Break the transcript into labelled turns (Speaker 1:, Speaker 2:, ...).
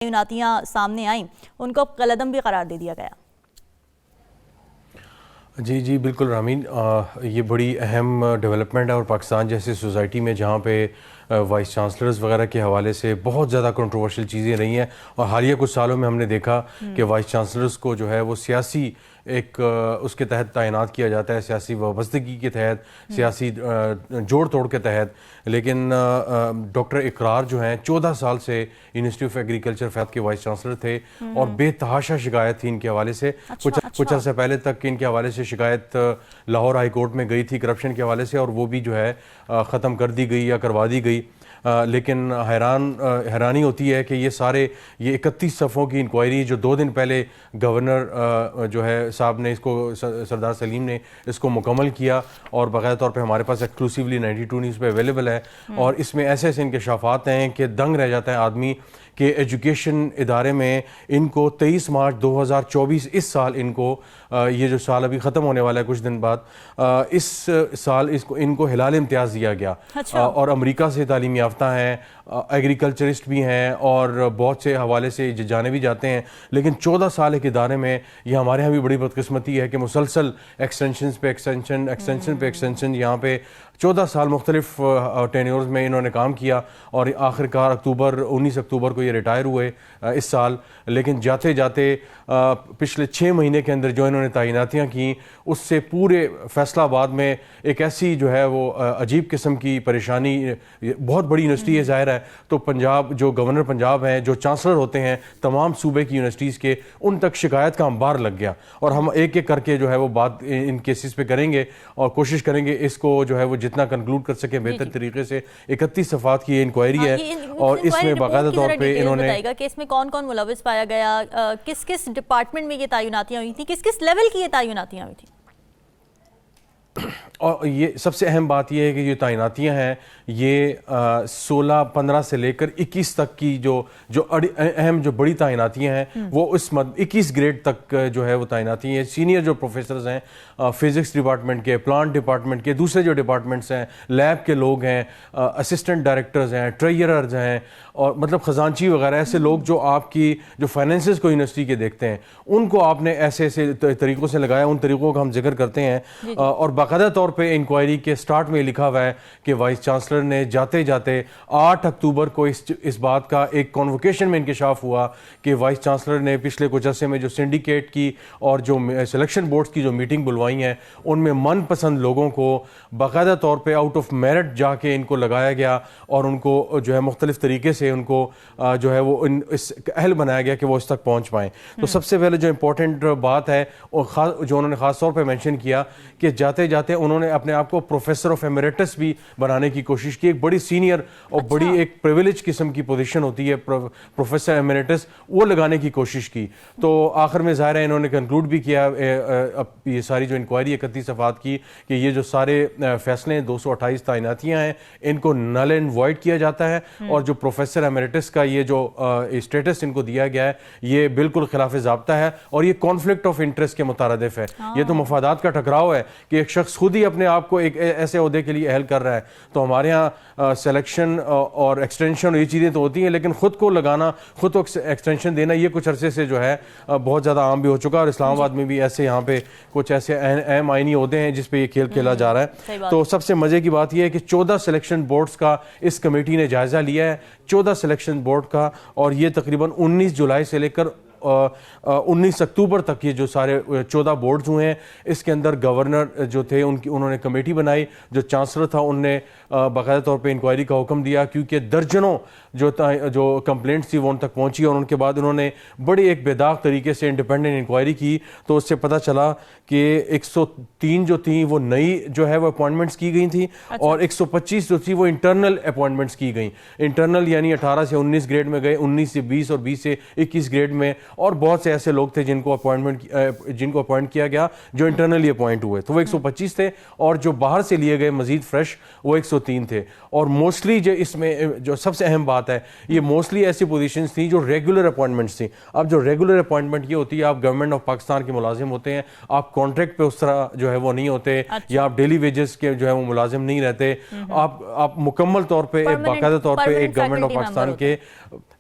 Speaker 1: تعیناتیاں سامنے آئیں ان کو قلعدم بھی قرار دے دیا گیا۔
Speaker 2: جی بالکل رامین، یہ بڑی اہم ڈیولپمنٹ ہے اور پاکستان جیسے سوسائٹی میں جہاں پہ وائس چانسلرز وغیرہ کے حوالے سے بہت زیادہ کنٹروورشل چیزیں رہی ہیں، اور حالیہ کچھ سالوں میں ہم نے دیکھا کہ وائس چانسلرز کو جو ہے وہ سیاسی ایک اس کے تحت تعینات کیا جاتا ہے، سیاسی وابستگی کے تحت، سیاسی جوڑ توڑ کے تحت۔ لیکن ڈاکٹر اقرار جو ہیں 14 سال سے یونیورسٹی آف ایگریکلچر فیض کے وائس چانسلر تھے، اور بے تحاشا شکایت تھی ان کے حوالے سے۔ کچھ عرصے پہلے تک ان کے حوالے سے شکایت لاہور ہائی کورٹ میں گئی تھی کرپشن کے حوالے سے، اور وہ بھی جو ہے ختم کر دی گئی یا کروا دی گئی۔ لیکن حیرانی ہوتی ہے کہ یہ 31 صفحوں کی انکوائری جو 2 دن پہلے گورنر جو ہے صاحب نے اس کو، سردار سلیم نے اس کو مکمل کیا، اور باقاعدہ طور پہ ہمارے پاس ایکسکلوسیولی 92 نیوز پہ اویلیبل ہے، اور اس میں ایسے انکشافات ہیں کہ دنگ رہ جاتا ہے آدمی کہ ایجوکیشن ادارے میں ان کو 23 مارچ 2024 اس سال ان کو، یہ جو سال ابھی ختم ہونے والا ہے کچھ دن بعد، اس سال ان کو ہلال امتیاز دیا گیا، اور امریکہ سے تعلیم یافتہ ہیں، ایگریکلچرسٹ بھی ہیں، اور بہت سے حوالے سے جانے بھی جاتے ہیں۔ لیکن 14 سال ایک ادارے میں، یہ ہمارے ہاں بھی بڑی بدقسمتی ہے کہ مسلسل ایکسٹینشنز پہ ایکسٹینشن، یہاں پہ 14 سال مختلف ٹینیورز میں انہوں نے کام کیا، اور آخرکار 19 اکتوبر کو یہ ریٹائر ہوئے اس سال۔ لیکن جاتے جاتے پچھلے 6 مہینے کے اندر جو انہوں نے تعیناتیاں کیں، اس سے پورے فیصل آباد میں ایک ایسی جو ہے وہ عجیب قسم کی پریشانی، بہت بڑی یونیورسٹی ہے ظاہر ہے، تو پنجاب جو گورنر پنجاب ہیں، جو چانسلر ہوتے ہیں تمام صوبے کی یونیورسٹیز کے، ان تک شکایت کا انبار لگ گیا، اور ہم ایک ایک کر کے جو ہے وہ بات ان کیسز پہ کریں گے، اور کوشش کریں گے اس کو جو ہے وہ جتنا کنکلوڈ کر سکیں بہتر طریقے سے۔ 31 صفحات کی یہ انکوائری ہے، اور اس میں باقاعدہ طور پہ انہوں نے
Speaker 1: بتائے گا کہ اس میں کون کون ملوث پایا گیا، کس کس ڈپارٹمنٹ میں یہ تعیناتیاں ہوئی تھیں، کس کس لیول کی یہ تعیناتیاں ہوئی تھیں۔
Speaker 2: اور یہ سب سے اہم بات یہ ہے کہ یہ تعیناتیاں ہیں، یہ 16-15 سے لے کر 21 تک کی جو اہم جو بڑی تعیناتیاں ہیں، وہ اس 21 گریڈ تک جو ہے وہ تعیناتی ہیں۔ سینئر جو پروفیسرز ہیں فزکس ڈپارٹمنٹ کے، پلانٹ ڈپارٹمنٹ کے، دوسرے جو ڈپارٹمنٹس ہیں، لیب کے لوگ ہیں، اسسٹنٹ ڈائریکٹرز ہیں، ٹریئرز ہیں، اور مطلب خزانچی وغیرہ، ایسے لوگ جو آپ کی جو فائنینسز کو یونیورسٹی کے دیکھتے ہیں، ان کو آپ نے ایسے طریقوں سے لگایا۔ ان طریقوں کا ہم ذکر کرتے ہیں، اور باقاعدہ طور پہ انکوائری کے سٹارٹ میں لکھا ہوا ہے کہ وائس چانسلر نے جاتے جاتے 8 اکتوبر کو اس بات کا ایک کنووکیشن میں انکشاف ہوا کہ وائس چانسلر نے پچھلے کچھ عرصے میں جو سنڈیکیٹ کی اور جو سلیکشن بورڈز کی جو میٹنگ بلوائی ہیں، ان میں من پسند لوگوں کو باقاعدہ طور پہ آؤٹ آف میرٹ جا کے ان کو لگایا گیا، اور ان کو جو ہے مختلف طریقے سے ان کو جو ہے وہ اس اہل بنایا گیا کہ وہ اس تک پہنچ پائیں۔ تو سب سے پہلے جو امپورٹنٹ بات ہے جو انہوں نے خاص طور پہ مینشن کیا کہ جاتے جاتے انہوں نے اپنے آپ کو پروفیسر آف ایمریٹس بھی بنانے کی کوشش کی۔ ایک بڑی سینئر اور بڑی ایک پریویلیج قسم کی پوزیشن ہوتی ہے پروفیسر ایمریٹس، وہ لگانے کی کوشش کی۔ تو آخر میں ظاہر ہے انہوں نے کنکلوڈ بھی کیا یہ ساری جو انکوائری 31 صفحات کی، کہ یہ جو سارے فیصلے 228 تعیناتیاں ہیں، ان کو نل اینڈ وائڈ کیا جاتا ہے، اور جو پروفیسر ایمریٹس کا یہ جو اسٹیٹس ان کو دیا گیا ہے، یہ بالکل خلاف ضابطہ ہے، اور یہ کانفلکٹ آف انٹرسٹ کے مترادف ہے۔ یہ تو مفادات کا ٹکراؤ ہے کہ ایک شخص خود ہی اپنے آپ کو ایک ایسے عہدے کے لیے اہل کر رہا ہے۔ تو ہمارے ہاں سلیکشن اور ایکسٹینشن یہ چیزیں تو ہوتی ہیں، لیکن خود کو لگانا، خود کو ایکسٹینشن دینا، یہ کچھ عرصے سے جو ہے بہت زیادہ عام بھی ہو چکا، اور اسلام آباد میں بھی ایسے یہاں پہ کچھ ایسے اہم آئینی عہدے ہیں جس پہ یہ کھیل کھیلا جا رہا ہے۔ تو سب سے مزے کی بات یہ ہے کہ 14 سلیکشن بورڈز کا اس کمیٹی نے جائزہ لیا ہے، 14 سلیکشن بورڈ کا، اور یہ تقریباً 19 جولائی سے لے کر 19 اکتوبر تک یہ جو سارے 14 بورڈز ہوئے ہیں، اس کے اندر گورنر جو تھے انہوں نے کمیٹی بنائی، جو چانسلر تھا ان نے باقاعدہ طور پہ انکوائری کا حکم دیا، کیونکہ درجنوں جو کمپلینٹس تھی وہ ان تک پہنچی، اور ان کے بعد انہوں نے بڑی ایک بے داغ طریقے سے انڈیپینڈنٹ انکوائری کی۔ تو اس سے پتہ چلا کہ 103 جو تھیں وہ نئی جو ہے وہ اپوائنٹمنٹس کی گئی تھیں، اور 125 جو تھی وہ انٹرنل اپوائنٹمنٹس کی گئیں۔ انٹرنل یعنی 18 سے 19 گریڈ میں گئے، 19 سے 20 اور 20 سے 21 گریڈ میں، اور بہت سے ایسے لوگ تھے جن کو اپوائنٹ کیا گیا جو انٹرنلی اپوائنٹ ہوئے، تو وہ 125 تھے، اور جو باہر سے لیے گئے مزید فریش وہ 103 تھے۔ اور موسٹلی جو اس میں جو سب سے اہم بات ہے، یہ موسٹلی ایسی پوزیشنز تھیں جو ریگولر اپوائنٹمنٹس تھیں۔ اب جو ریگولر اپوائنٹمنٹ یہ ہوتی ہے، آپ گورنمنٹ آف پاکستان کے ملازم ہوتے ہیں، آپ کانٹریکٹ پہ اس طرح جو ہے وہ نہیں ہوتے، یا آپ ڈیلی ویجز کے جو ہے وہ ملازم نہیں رہتے، آپ مکمل طور پہ باقاعدہ طور پہ ایک گورنمنٹ آف پاکستان کے